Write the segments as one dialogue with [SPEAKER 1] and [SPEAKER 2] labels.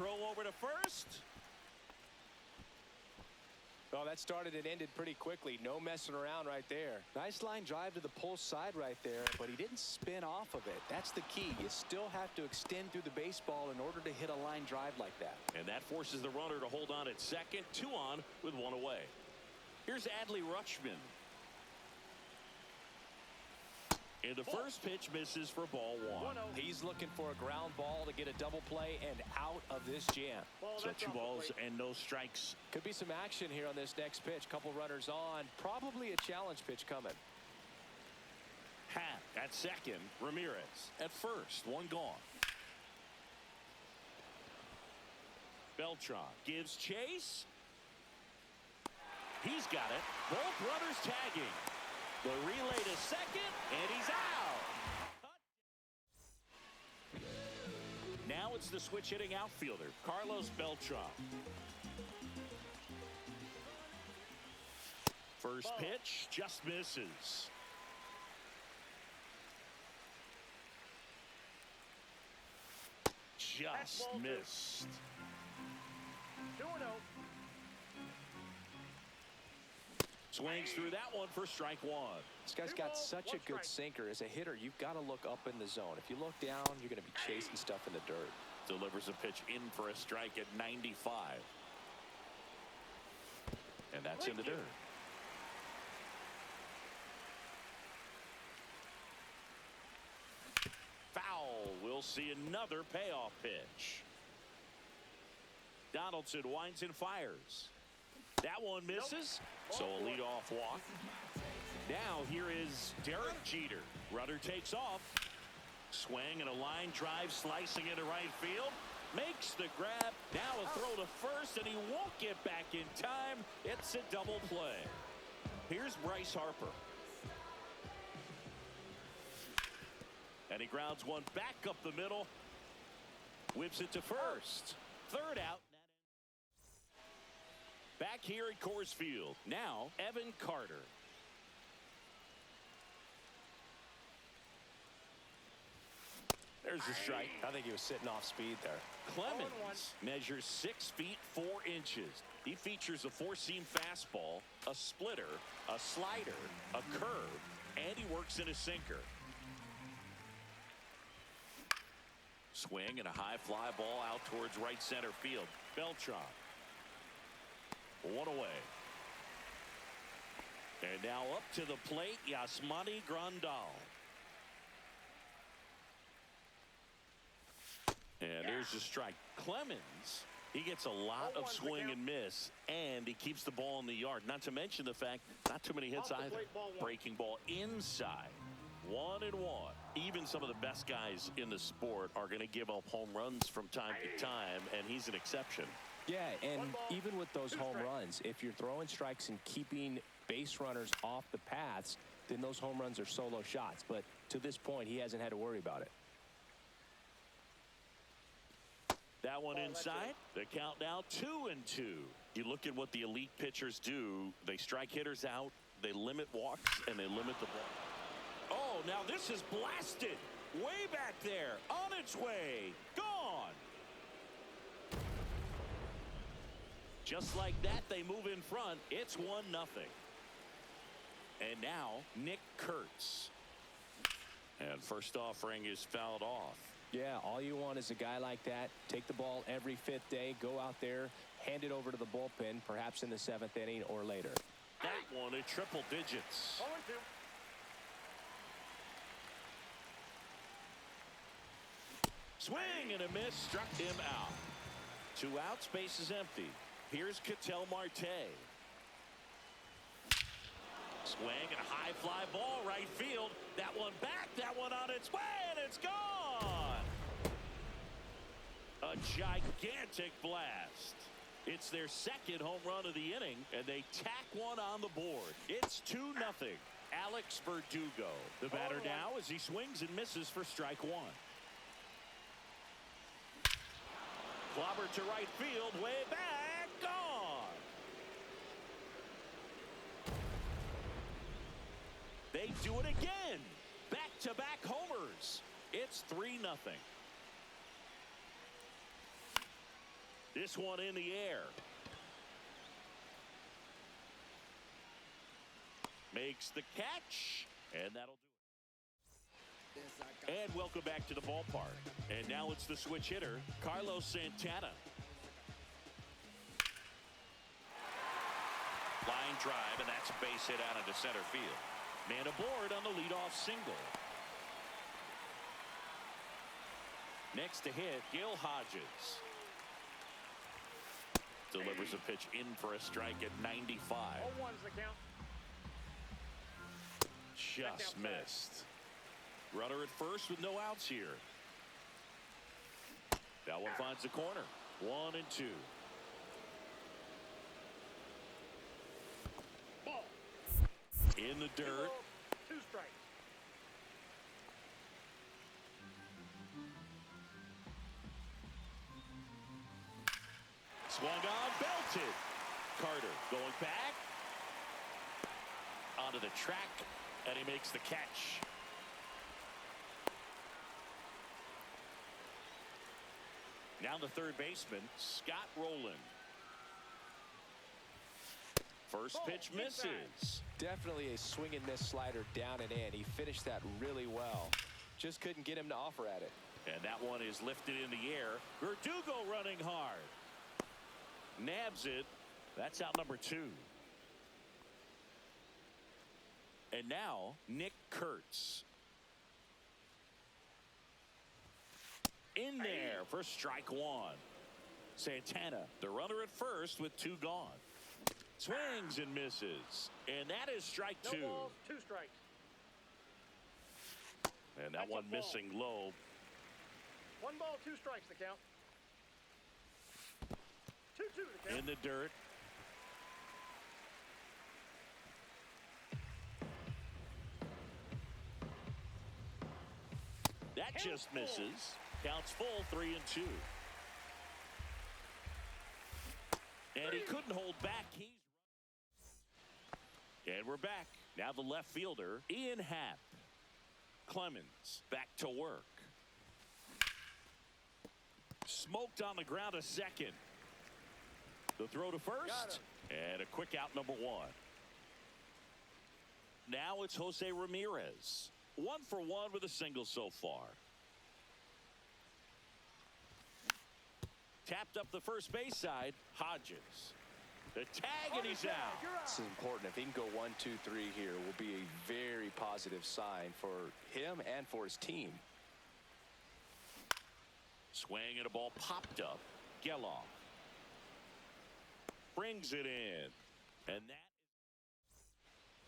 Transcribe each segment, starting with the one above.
[SPEAKER 1] throw over to first.
[SPEAKER 2] Well, that started and ended pretty quickly. No messing around right there.
[SPEAKER 3] Nice line drive to the pull side right there, but he didn't spin off of it. That's the key. You still have to extend through the baseball in order to hit a line drive like that.
[SPEAKER 1] And that forces the runner to hold on at second. 2 on with 1 away. Here's Adley Rutschman. And the first pitch misses for ball 1.
[SPEAKER 2] He's looking for a ground ball to get a double play and out of this jam.
[SPEAKER 1] So 2 balls and no strikes.
[SPEAKER 2] Could be some action here on this next pitch. Couple runners on. Probably a challenge pitch coming.
[SPEAKER 1] Happ at second. Ramirez at first. 1 gone. Beltran gives chase. He's got it. Both runners tagging. The relay to second, and he's out. Now it's the switch hitting outfielder, Carlos Beltran. First pitch just misses. Just missed.
[SPEAKER 4] 2-0.
[SPEAKER 1] Swings through that one for strike 1.
[SPEAKER 2] This guy's got such a good sinker. As a hitter, you've got to look up in the zone. If you look down, you're going to be chasing stuff in the dirt.
[SPEAKER 1] Delivers a pitch in for a strike at 95. And that's in the dirt. Foul. We'll see another payoff pitch. Donaldson winds and fires. That one misses, so a leadoff walk. Now here is Derek Jeter. Runner takes off. Swing and a line drive slicing into right field. Makes the grab. Now a throw to first, and he won't get back in time. It's a double play. Here's Bryce Harper. And he grounds one back up the middle. Whips it to first. Third out. Back here at Coors Field. Now, Evan Carter. There's the strike.
[SPEAKER 2] I think he was sitting off speed there.
[SPEAKER 1] Clemens measures 6 feet 4 inches. He features a 4-seam fastball, a splitter, a slider, a curve, and he works in a sinker. Swing and a high fly ball out towards right center field. Beltran. 1 away. And now up to the plate, Yasmani Grandal. And there's the strike. Clemens, he gets a lot of swing and miss, and he keeps the ball in the yard. Not to mention the fact, not too many hits either. Breaking ball inside. 1-1. Even some of the best guys in the sport are going to give up home runs from time to time, and he's an exception.
[SPEAKER 2] Yeah, and even with those home runs, if you're throwing strikes and keeping base runners off the paths, then those home runs are solo shots. But to this point, he hasn't had to worry about it.
[SPEAKER 1] That one inside. The count now 2-2. You look at what the elite pitchers do. They strike hitters out, they limit walks, and they limit the ball. Oh, now this is blasted. Way back there. On its way. Gone. Just like that, they move in front. It's 1-0. And now, Nick Kurtz. And first offering is fouled off.
[SPEAKER 2] Yeah, all you want is a guy like that. Take the ball every 5th day, go out there, hand it over to the bullpen, perhaps in the 7th inning or later.
[SPEAKER 1] That one at triple digits.
[SPEAKER 4] 0-2.
[SPEAKER 1] Swing and a miss, struck him out. 2 outs, base is empty. Here's Ketel Marte. Swing and a high fly ball right field. That one back, that one on its way, and it's gone. A gigantic blast. It's their 2nd home run of the inning, and they tack one on the board. It's 2-0. Alex Verdugo, the batter now, as he swings and misses for strike 1. Clobber to right field, way back, gone. They do it again. Back-to-back homers. It's 3-0. This one in the air. Makes the catch, and that'll do it. And welcome back to the ballpark. And now it's the switch hitter, Carlos Santana. Line drive, and that's a base hit out into center field. Man aboard on the leadoff single. Next to hit, Gil Hodges. Delivers a pitch in for a strike at 95.
[SPEAKER 4] 0-1's the count.
[SPEAKER 1] Just missed. Runner at first with no outs here. That one finds the corner. 1-2.
[SPEAKER 4] Ball.
[SPEAKER 1] In the dirt.
[SPEAKER 4] 2 strikes.
[SPEAKER 1] Swung on, belted. Carter going back. Onto the track, and he makes the catch. Now the third baseman, Scott Rowland. First pitch misses.
[SPEAKER 3] Definitely a swing and miss slider down and in. He finished that really well. Just couldn't get him to offer at it.
[SPEAKER 1] And that one is lifted in the air. Verdugo running hard. Nabs it. That's out number 2. And now Nick Kurtz. In there for strike 1. Santana, the runner at first with 2 gone. Swings and misses. And that is strike 2.
[SPEAKER 4] No balls, 2 strikes.
[SPEAKER 1] And that one missing low.
[SPEAKER 4] 1 ball, 2 strikes the count. 2-2 the count.
[SPEAKER 1] In the dirt. That just misses. Counts full, 3-2. And he couldn't hold back. And we're back. Now the left fielder, Ian Happ. Clemens back to work. Smoked on the ground a second. The throw to first. And a quick out number 1. Now it's Jose Ramirez. 1 for 1 with a single so far. Tapped up the first base side. Hodges. The tag, and he's out.
[SPEAKER 3] This is important. If he can go 1, 2, 3 here, will be a very positive sign for him and for his team.
[SPEAKER 1] Swing and a ball popped up. Geloff brings it in. And that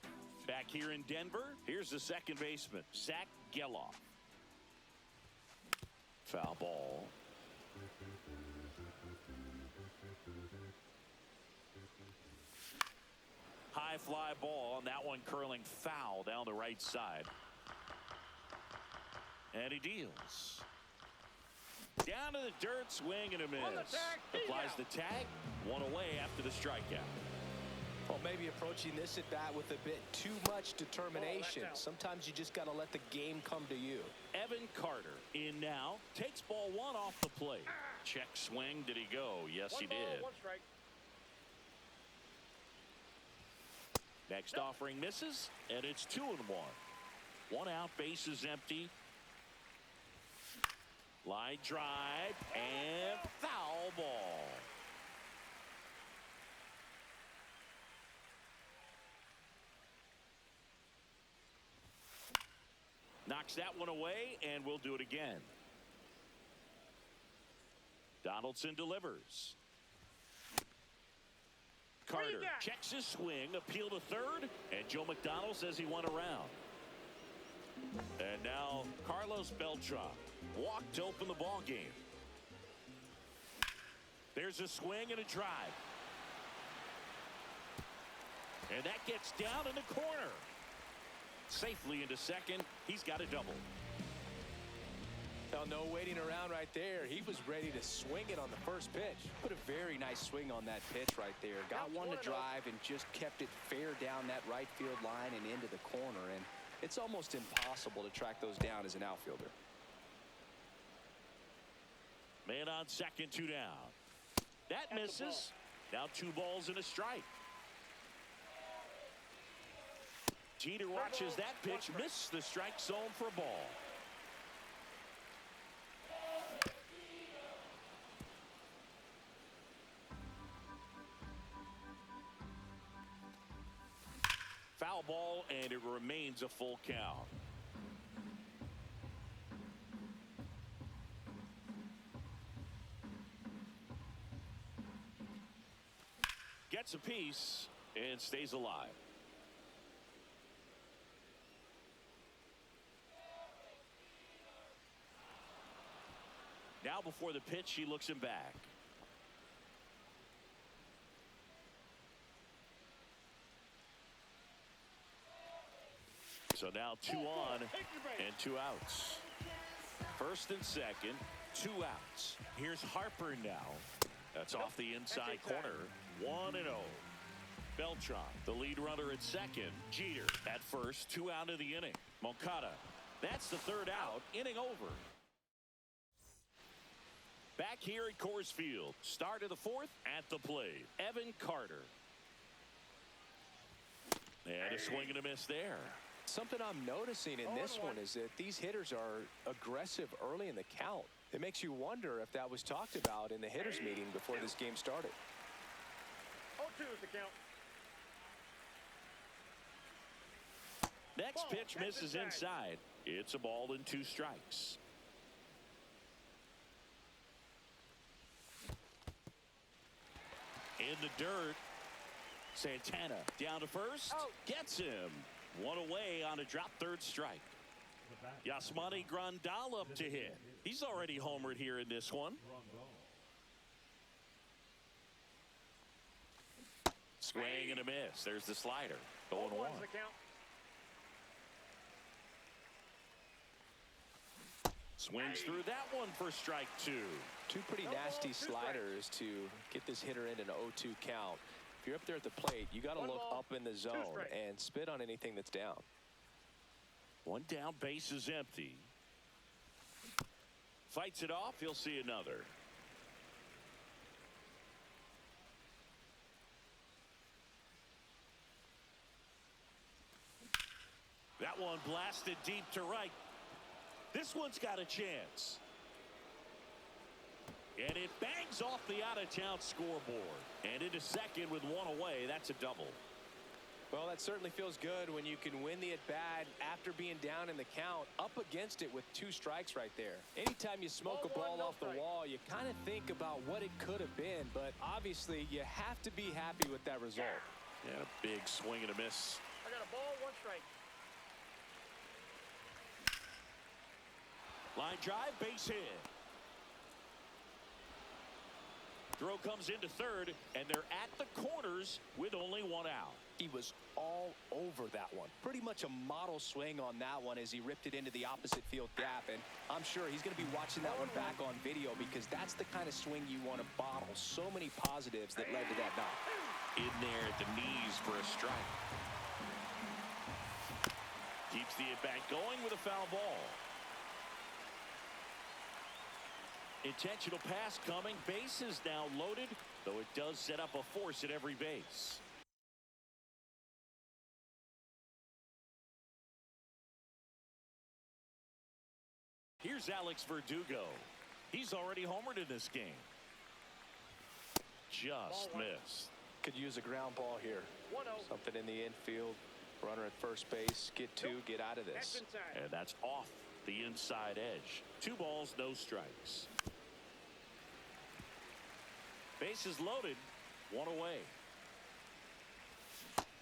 [SPEAKER 1] is back here in Denver. Here's the second baseman, Zach Geloff. Foul ball. High fly ball, and that one curling foul down the right side. And he deals. Down to the dirt, swing and a miss. Applies the tag, 1 away after the strikeout.
[SPEAKER 3] Well, maybe approaching this at bat with a bit too much determination. Sometimes you just got to let the game come to you.
[SPEAKER 1] Evan Carter in now. Takes ball 1 off the plate. Check swing. Did he go? Yes, he did.
[SPEAKER 4] 1 strike.
[SPEAKER 1] Next offering misses, and it's 2-1. 1 out, base is empty. Line drive, and foul ball. Knocks that one away, and we'll do it again. Donaldson delivers. Carter checks his swing, appeal to third, and Joe McDonald says he went around. And now Carlos Beltran walked to open the ball game. There's a swing and a drive. And that gets down in the corner. Safely into second. He's got a double.
[SPEAKER 3] Well, no waiting around right there. He was ready to swing it on the first pitch. Put a very nice swing on that pitch right there. Got one to drive and just kept it fair down that right field line and into the corner. And it's almost impossible to track those down as an outfielder.
[SPEAKER 1] Man on second, 2 down. That misses. Now 2 balls and a strike. Jeter watches that pitch, miss the strike zone for a ball. Foul ball, and it remains a full count. Gets a piece and stays alive. Now before the pitch, he looks him back. So now 2 on and 2 outs. First and second, 2 outs. Here's Harper now. That's off the inside corner. 1-0. Beltran, the lead runner at second. Jeter at first, 2 out of the inning. Moncada, that's the 3rd out. Inning over. Back here at Coors Field. Start of the 4th at the plate. Evan Carter. And a swing and a miss there.
[SPEAKER 3] Something I'm noticing in this one is that these hitters are aggressive early in the count. It makes you wonder if that was talked about in the hitters meeting before this game started.
[SPEAKER 4] 0-2 is the count.
[SPEAKER 1] Next pitch misses inside. It's a ball and 2 strikes. In the dirt, Santana down to first. Gets him. 1 away on a drop 3rd strike. Yasmani Grandal up to hit. He's already homered here in this one. Swing and a miss. There's the slider. 0-1. Swings through that one for strike 2.
[SPEAKER 3] 2 pretty nasty sliders to get this hitter in an 0-2 count. If you're up there at the plate, you got to look up in the zone and spit on anything that's down.
[SPEAKER 1] 1 down, base is empty. Fights it off. He'll see another. That one blasted deep to right. This one's got a chance. And it bangs off the out-of-town scoreboard. And into second with 1 away. That's a double.
[SPEAKER 3] Well, that certainly feels good when you can win the at-bat after being down in the count, up against it with 2 strikes right there. Anytime you smoke a ball off the wall, you kind of think about what it could have been, but obviously you have to be happy with that result.
[SPEAKER 1] And a big swing and a miss.
[SPEAKER 4] I got a ball, 1 strike.
[SPEAKER 1] Line drive, base hit. Throw comes into 3rd, and they're at the corners with only 1 out.
[SPEAKER 3] He was all over that one. Pretty much a model swing on that one as he ripped it into the opposite field gap. And I'm sure he's going to be watching that one back on video because that's the kind of swing you want to bottle. So many positives that led to that knock.
[SPEAKER 1] In there at the knees for a strike. Keeps the at-bat going with a foul ball. Intentional pass coming. Base is now loaded, though it does set up a force at every base. Here's Alex Verdugo. He's already homered in this game. Just missed.
[SPEAKER 3] Could use a ground ball here.
[SPEAKER 4] 1-0.
[SPEAKER 3] Something in the infield. Runner at first base. Get 2. Get out of this.
[SPEAKER 1] And that's off the inside edge. 2 balls, no strikes. Bases loaded. 1 away.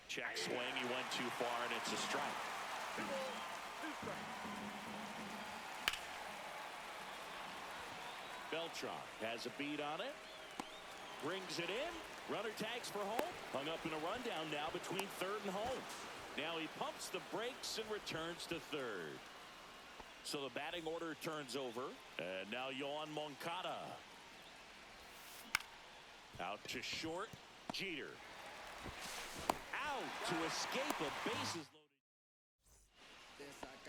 [SPEAKER 1] Check swing. He went too far, and it's a strike.
[SPEAKER 4] 2 balls, 2 strikes.
[SPEAKER 1] Beltran has a beat on it. Brings it in. Runner tags for home. Hung up in a rundown now between 3rd and home. Now he pumps the brakes and returns to 3rd. So the batting order turns over. And now Yohan Moncada. Out to short. Jeter. Out to escape a bases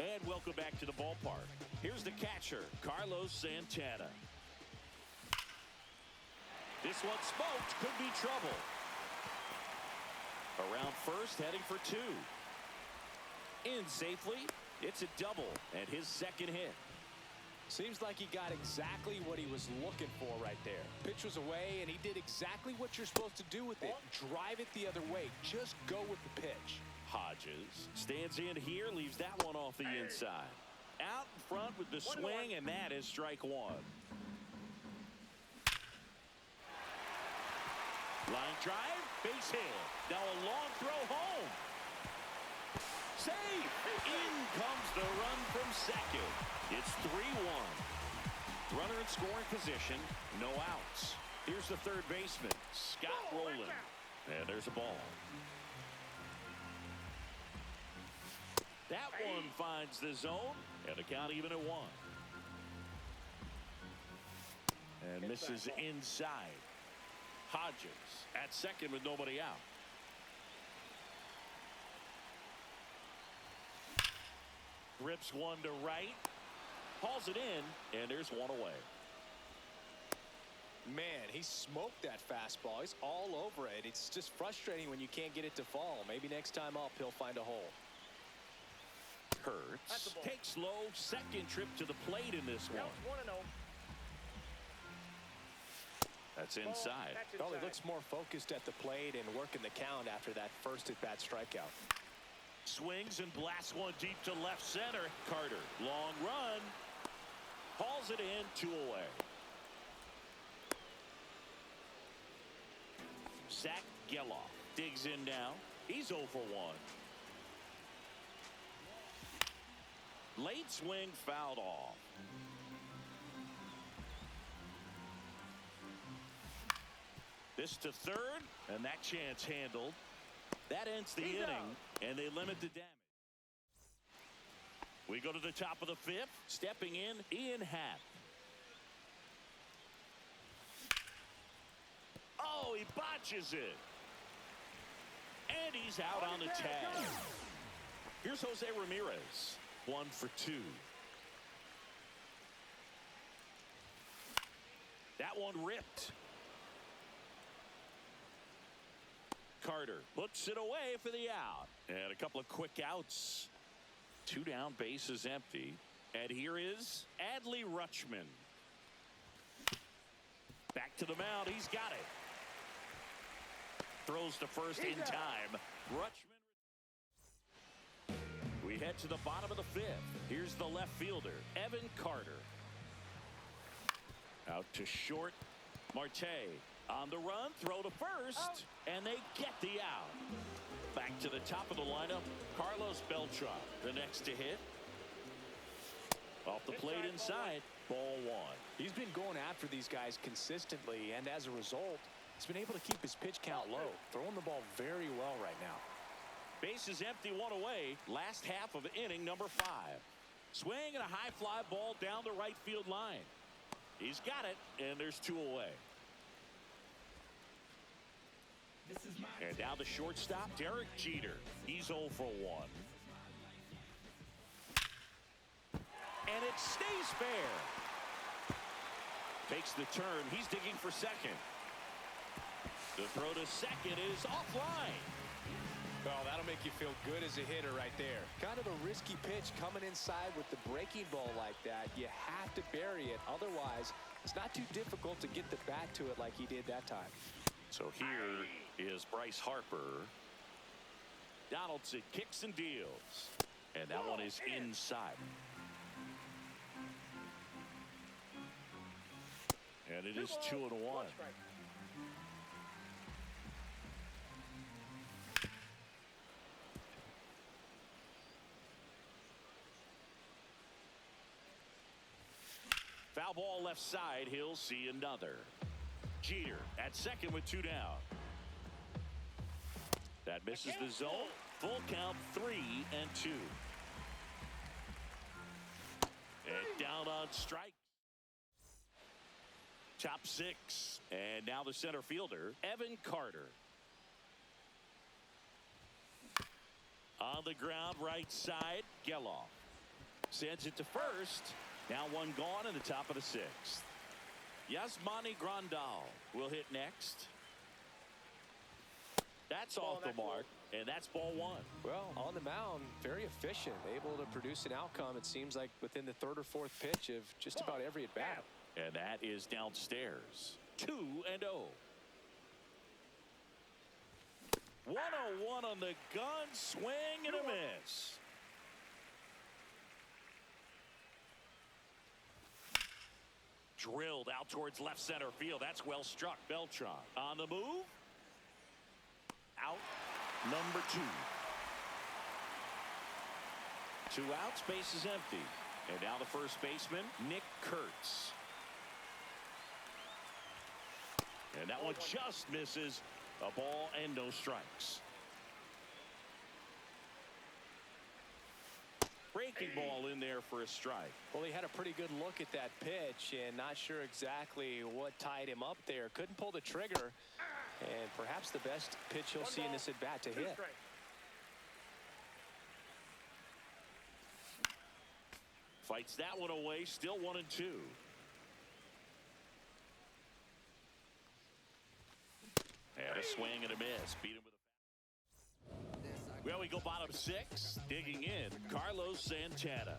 [SPEAKER 1] loaded. And welcome back to the ballpark. Here's the catcher, Carlos Santana. This one smoked. Could be trouble. Around first, heading for two. In safely. It's a double and his second hit.
[SPEAKER 3] Seems like he got exactly what he was looking for right there. Pitch was away, and he did exactly what you're supposed to do with it. Drive it the other way. Just go with the pitch.
[SPEAKER 1] Hodges stands in here, leaves that one off the inside. Out in front with the swing, and that is strike one. Line drive, base hit. Now a long throw home. Safe. In comes the run from second. It's 3-1. Runner in scoring position, no outs. Here's the third baseman, Scott Rowland. And there's a ball. That one finds the zone, and the count even at 1. And misses inside. Hodges at second with nobody out. Rips one to right. Hauls it in, and there's one away.
[SPEAKER 3] Man, he smoked that fastball. He's all over it. It's just frustrating when you can't get it to fall. Maybe next time up, he'll find a hole.
[SPEAKER 1] Hurts. Takes low. Second trip to the plate in this one.
[SPEAKER 4] 1-0.
[SPEAKER 1] That's inside.
[SPEAKER 3] Probably looks more focused at the plate and working the count after that first at-bat strikeout.
[SPEAKER 1] Swings and blasts one deep to left center. Carter, long run. Hauls it in, 2 away. Zach Geloff digs in now. He's 0 for 1. Late swing fouled off. This to third, and that chance handled. That ends the inning, and they limit the damage. We go to the top of the 5th. Stepping in, Ian Happ. Oh, he botches it. And he's out on the tag. Here's Jose Ramirez. 1 for 2. That one ripped. Carter puts it away for the out. And a couple of quick outs. 2 down, bases empty. And here is Adley Rutschman. Back to the mound. He's got it. Throws to first in time. Rutschman. We head to the bottom of the 5th. Here's the left fielder, Evan Carter. Out to short. Marte on the run. Throw to first. And they get the out. Back to the top of the lineup, Carlos Beltran, the next to hit. Off the plate inside, ball 1.
[SPEAKER 3] He's been going after these guys consistently, and as a result, he's been able to keep his pitch count low, throwing the ball very well right now.
[SPEAKER 1] Bases empty, 1 away. Last half of inning number 5. Swing and a high fly ball down the right field line. He's got it, and there's 2 away. And now the shortstop, Derek Jeter. He's 0 for 1. And it stays fair. Takes the turn. He's digging for second. The throw to second is offline.
[SPEAKER 3] Well, that'll make you feel good as a hitter right there. Kind of a risky pitch coming inside with the breaking ball like that. You have to bury it. Otherwise, it's not too difficult to get the bat to it like he did that time.
[SPEAKER 1] So here is Bryce Harper. Donaldson kicks and deals. And that one is inside. And it is 2-1. Foul ball left side. He'll see another. Jeter at second with 2 down. That misses the zone. Full count, 3-2. And down on strike. Top 6. And now the center fielder, Evan Carter. On the ground, right side, Geloff. Sends it to first. Now 1 gone in the top of the 6th. Yasmani Grandal will hit next. That's off the mark, and that's ball one.
[SPEAKER 3] Well, on the mound, very efficient, able to produce an outcome, it seems like, within the third or fourth pitch of just about every at-bat.
[SPEAKER 1] And that is downstairs. 2-0. 1-0-1 on the gun, swing and a miss. Drilled out towards left center field. That's well struck. Beltran on the move. Out number 2. 2 outs, base is empty. And now the first baseman, Nick Kurtz. And that one just misses. A ball and no strikes. Breaking ball in there for a strike.
[SPEAKER 3] Well, he had a pretty good look at that pitch and not sure exactly what tied him up there. Couldn't pull the trigger. And perhaps the best pitch he'll see in this at-bat to hit.
[SPEAKER 1] Fights that one away. Still 1-2. And a swing and a miss. Beat him with a... Well, we go bottom 6. Digging in, Carlos Santana.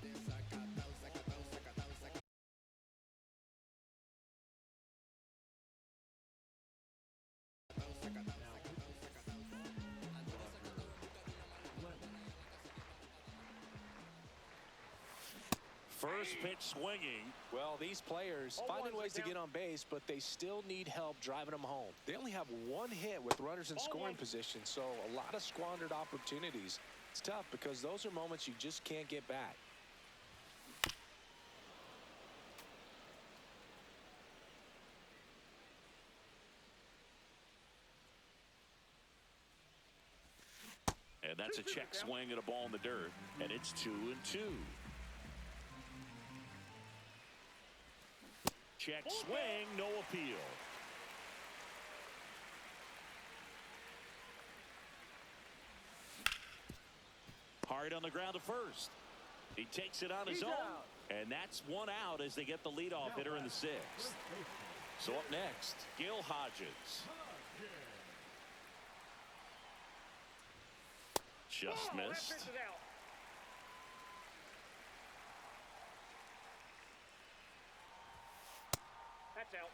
[SPEAKER 1] First pitch swinging.
[SPEAKER 3] Well, these players finding ways to get on base, but they still need help driving them home. They only have 1 hit with runners in scoring position, so a lot of squandered opportunities. It's tough because those are moments you just can't get back.
[SPEAKER 1] And that's a check swing and a ball in the dirt, and it's 2-2. Check swing, no appeal. Hard on the ground to first. He takes it on his own. And that's 1 out as they get the leadoff hitter in the 6th. So up next, Gil Hodges. Just missed.
[SPEAKER 4] That's out.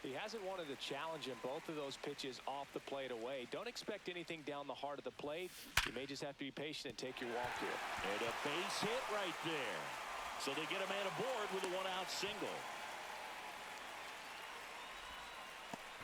[SPEAKER 3] He hasn't wanted a challenge in both of those pitches off the plate away. Don't expect anything down the heart of the plate. You may just have to be patient and take your walk here.
[SPEAKER 1] And a base hit right there. So they get a man aboard with a 1-out single.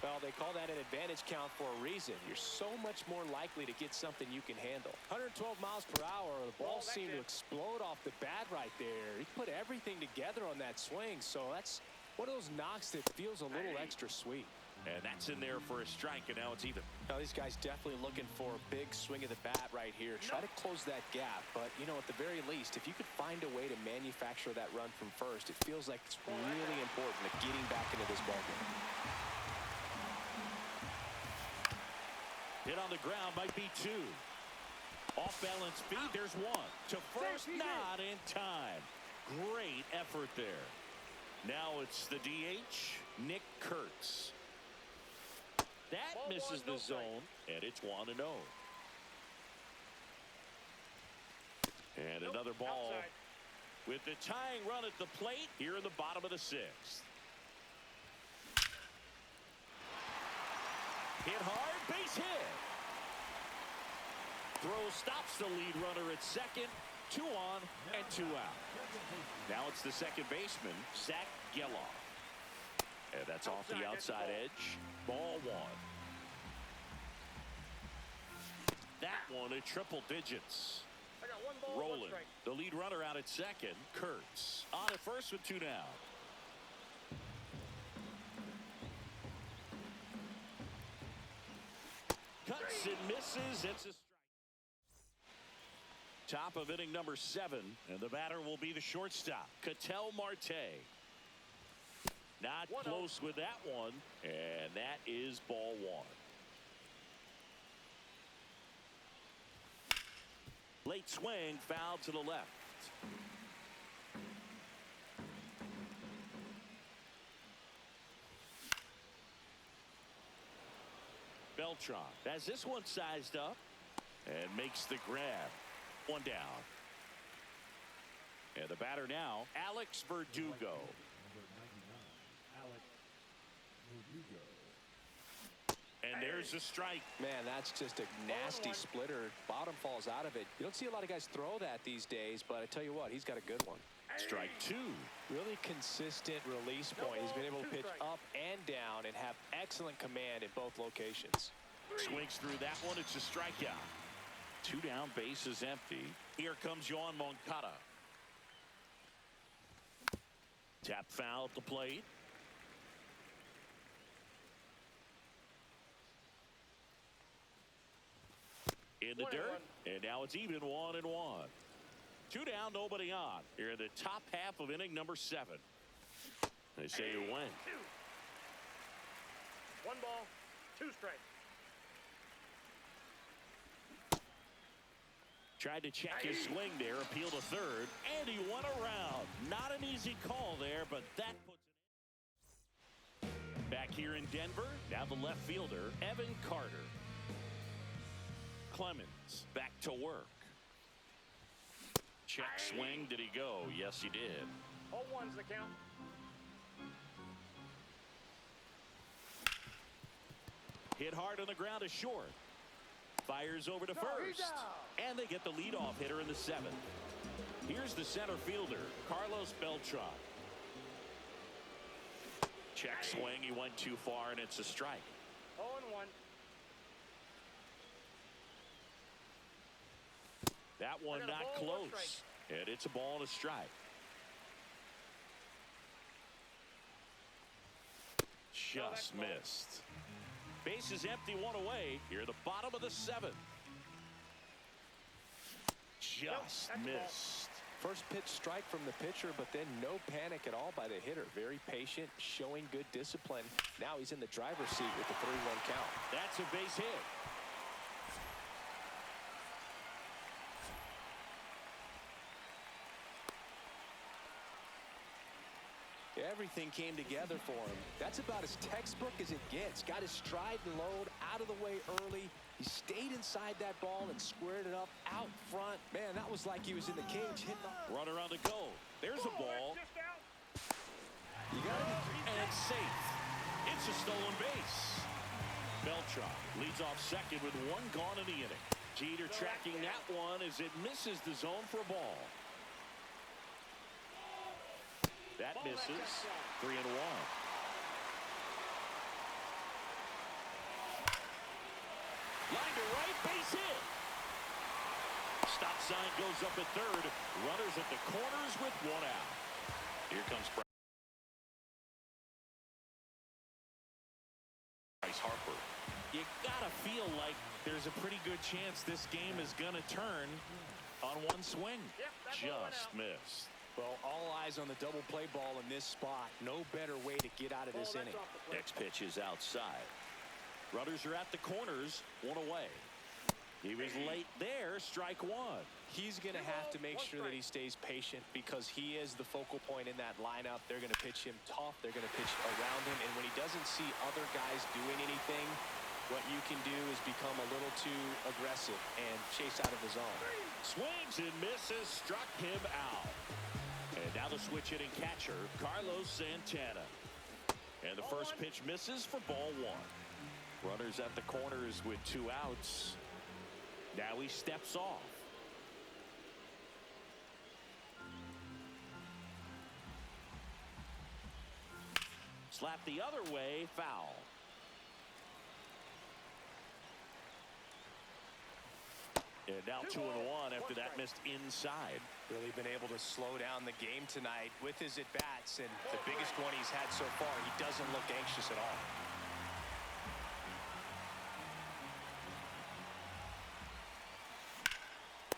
[SPEAKER 3] Well, they call that an advantage count for a reason. You're so much more likely to get something you can handle. 112 miles per hour. The ball seemed to explode off the bat right there. He put everything together on that swing. So that's one of those knocks that feels a little extra sweet.
[SPEAKER 1] And that's in there for a strike, and now it's even.
[SPEAKER 3] Now, these guys definitely looking for a big swing of the bat right here. Try to close that gap. But, you know, at the very least, if you could find a way to manufacture that run from first, it feels like it's really important to getting back into this ballgame.
[SPEAKER 1] Hit on the ground might be 2. Off balance feet, there's 1. To first, not in time. Great effort there. Now it's the DH, Nick Kurtz. That misses the zone, and it's 1-0. And another ball with the tying run at the plate here in the bottom of the 6th. Hit hard, base hit. Throw stops the lead runner at second. 2 on and 2 out. Now it's the second baseman, Zach Geloff. And that's off the outside edge. Ball 1. That one at triple digits.
[SPEAKER 4] I got 1 ball, 1
[SPEAKER 1] Rolling.
[SPEAKER 4] strike.
[SPEAKER 1] The lead runner out at second, Kurtz. On at first with 2 down. Cuts and misses. It's a strike. Top of inning number 7, and the batter will be the shortstop, Ketel Marte. Not close with that one, and that is ball 1. Late swing, foul to the left. Beltran has this one sized up and makes the grab. One down. And the batter now, Alex Verdugo. And there's a strike.
[SPEAKER 3] Man, that's just a nasty splitter. Bottom falls out of it. You don't see a lot of guys throw that these days, but I tell you what, he's got a good one.
[SPEAKER 1] Strike two.
[SPEAKER 3] Really consistent release point. He's been able to pitch up and down and have excellent command in both locations.
[SPEAKER 1] Swings through that one. It's a strikeout. Two down, base is empty. Here comes Yoan Moncada. Tap foul at the plate. In the dirt, and now it's even 1-1. Two down, nobody on. Here in the top half of inning number 7. They say you win.
[SPEAKER 4] 1 ball, 2 strikes.
[SPEAKER 1] Tried to check his swing there, appeal to third, and he went around. Not an easy call there, but that puts it in. Back here in Denver, now the left fielder, Evan Carter. Clemens back to work. Check swing. Did he go? Yes, he did.
[SPEAKER 4] 0-1's the count.
[SPEAKER 1] Hit hard on the ground to short. Fires over to first. And they get the leadoff hitter in the 7th. Here's the center fielder, Carlos Beltran. Check swing. He went too far, and it's a strike.
[SPEAKER 4] 0-1.
[SPEAKER 1] That one not close. And it's a ball and a strike. Just missed. Base is empty, one away. Here, the bottom of the 7th. Just missed.
[SPEAKER 3] First pitch strike from the pitcher, but then no panic at all by the hitter. Very patient, showing good discipline. Now he's in the driver's seat with the 3-1 count.
[SPEAKER 1] That's a base hit.
[SPEAKER 3] Everything came together for him. That's about as textbook as it gets. Got his stride and load out of the way early. He stayed inside that ball and squared it up out front. Man, that was like he was in the cage hitting up.
[SPEAKER 1] Runner on the go. There's a ball.
[SPEAKER 3] You got it.
[SPEAKER 1] And it's safe. It's a stolen base. Beltran leads off second with 1 gone in the inning. Jeter tracking that one as it misses the zone for a ball. That misses. 3-1. Line to right, base hit. Stop sign goes up at third. Runners at the corners with 1 out. Here comes Bryce Harper. You gotta feel like there's a pretty good chance this game is gonna turn on 1 swing. Just missed.
[SPEAKER 3] Well, all eyes on the double play ball in this spot. No better way to get out of this inning.
[SPEAKER 1] Next pitch is outside. Runners are at the corners, 1 away. He was late there, strike 1.
[SPEAKER 3] He's going to have to make sure that he stays patient because he is the focal point in that lineup. They're going to pitch him tough. They're going to pitch around him. And when he doesn't see other guys doing anything, what you can do is become a little too aggressive and chase out of the zone.
[SPEAKER 1] Swings and misses, struck him out. And now the switch hitting catcher, Carlos Santana. And the first pitch misses for ball 1. Runners at the corners with 2 outs. Now he steps off. Slap the other way, foul. And now 2-1 after that missed inside.
[SPEAKER 3] Really been able to slow down the game tonight with his at-bats, and the biggest one he's had so far. He doesn't look anxious at all.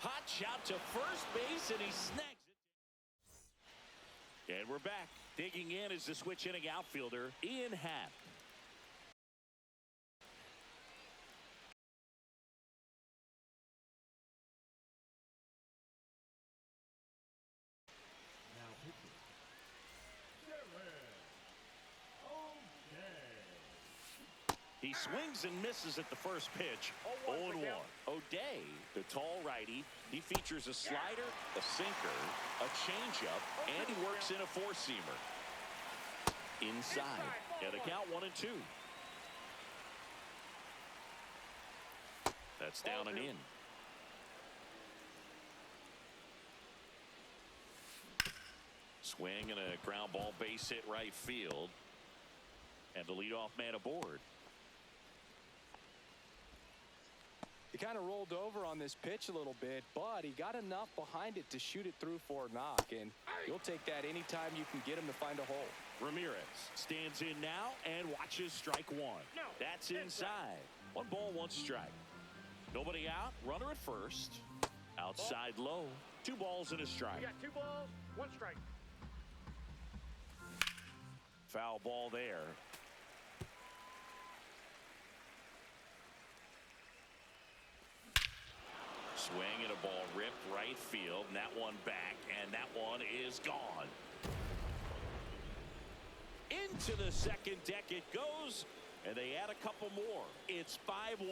[SPEAKER 1] Hot shot to first base, and he snags it. And we're back. Digging in is the switch hitting outfielder, Ian Happ. He swings and misses at the first pitch. 0-1. O'Day, the tall righty, he features a slider, a sinker, a changeup, and he works in a four-seamer. Inside. And the count 1-2. That's down and in. Swing and a ground ball base hit right field. And the leadoff man aboard.
[SPEAKER 3] He kind of rolled over on this pitch a little bit, but he got enough behind it to shoot it through for a knock, and you'll take that anytime you can get him to find a hole.
[SPEAKER 1] Ramirez stands in now and watches strike one. That's inside. 1 ball, 1 strike. Nobody out. Runner at first. Outside low. 2 balls and a strike.
[SPEAKER 4] You got 2 balls, 1 strike.
[SPEAKER 1] Foul ball there. Swing and a ball ripped right field, and that one back, and that one is gone. Into the second deck it goes, and they add a couple more. It's 5-1.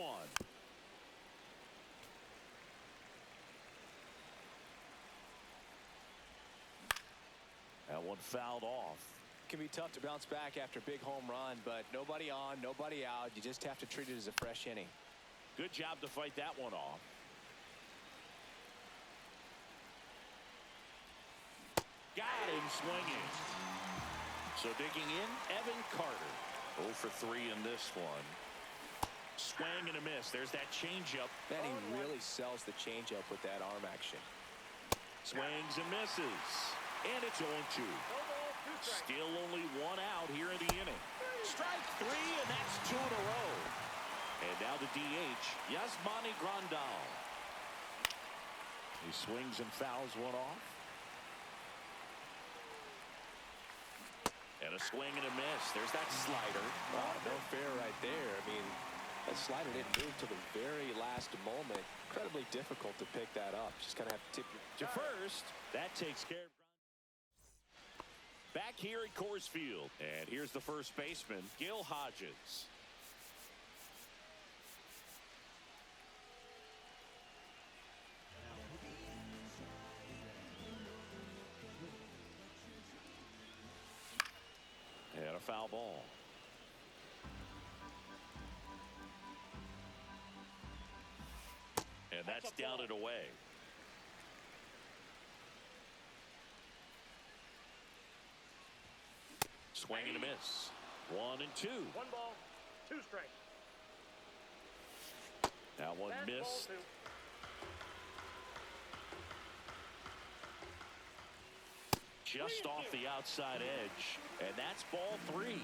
[SPEAKER 1] That one fouled off.
[SPEAKER 3] Can be tough to bounce back after a big home run, but nobody on, nobody out. You just have to treat it as a fresh inning.
[SPEAKER 1] Good job to fight that one off. Got him swinging. So digging in, Evan Carter. 0 for 3 in this one. Swing and a miss. There's that changeup.
[SPEAKER 3] Man, he really sells the changeup with that arm action.
[SPEAKER 1] Swings and misses. And it's 0-2. Still only 1 out here in the inning. Strike 3, and that's 2 in a row. And now the DH, Yasmani Grandal. He swings and fouls one off. And a swing and a miss. There's that slider.
[SPEAKER 3] Oh, no fair right there. I mean, that slider didn't move to the very last moment. Incredibly difficult to pick that up. Just kind of have to tip
[SPEAKER 1] to first. That takes care of. Back here at Coors Field. And here's the first baseman, Gil Hodges. And a foul ball. And that's down and away. Swing and a miss. 1 and 2.
[SPEAKER 4] 1 ball, 2 strikes.
[SPEAKER 1] That one
[SPEAKER 4] Fast
[SPEAKER 1] missed.
[SPEAKER 4] ball, 2.
[SPEAKER 1] Just off the outside edge. And that's ball 3.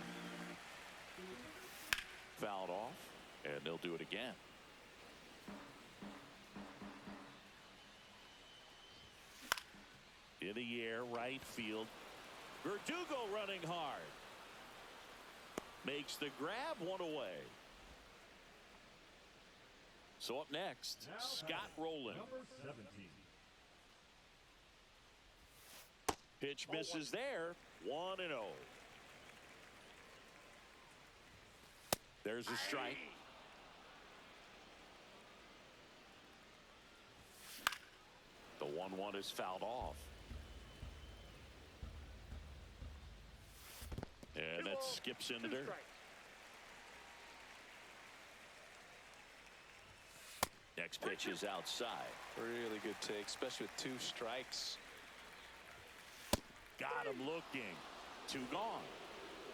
[SPEAKER 1] Fouled off. And they'll do it again. In the air, right field. Verdugo running hard. Makes the grab, 1 away. So up next, Scott Rowland.
[SPEAKER 5] Number 17.
[SPEAKER 1] Pitch misses there. 1-0. There's a strike. The 1-1 is fouled off. And that skips into dirt. Next pitch is outside.
[SPEAKER 3] Really good take, especially with 2 strikes.
[SPEAKER 1] Got him looking. 2 gone.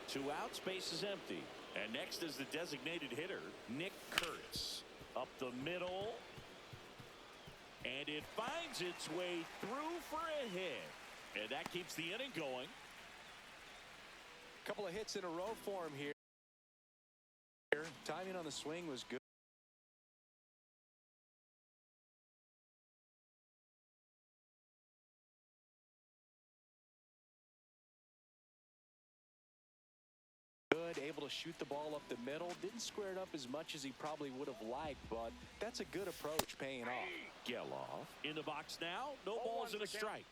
[SPEAKER 1] 2 out, space is empty. And next is the designated hitter, Nick Kurtz. Up the middle. And it finds its way through for a hit. And that keeps the inning going.
[SPEAKER 3] Couple of hits in a row for him here. Timing on the swing was good. Able to shoot the ball up the middle. Didn't square it up as much as he probably would have liked, but that's a good approach paying off.
[SPEAKER 1] Geloff in the box now. No balls and a strike.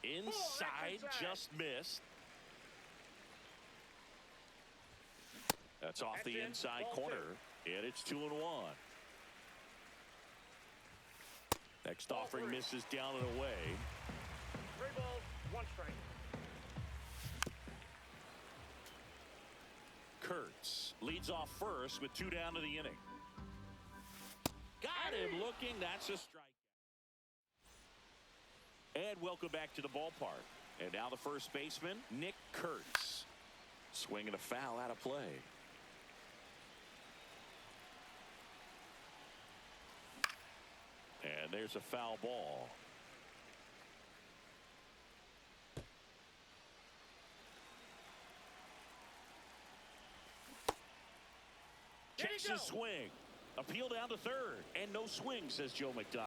[SPEAKER 1] Inside, just missed. That's off the inside corner, and it's 2-1. Next offering misses down and away.
[SPEAKER 4] 3 balls, 1 strike.
[SPEAKER 1] Kurtz leads off first with 2 down to the inning. Got him looking. That's a strike. And welcome back to the ballpark. And now the first baseman, Nick Kurtz. Swinging a foul out of play. And there's a foul ball. Checks his swing. Appeal down to third. And no swing, says Joe McDonald.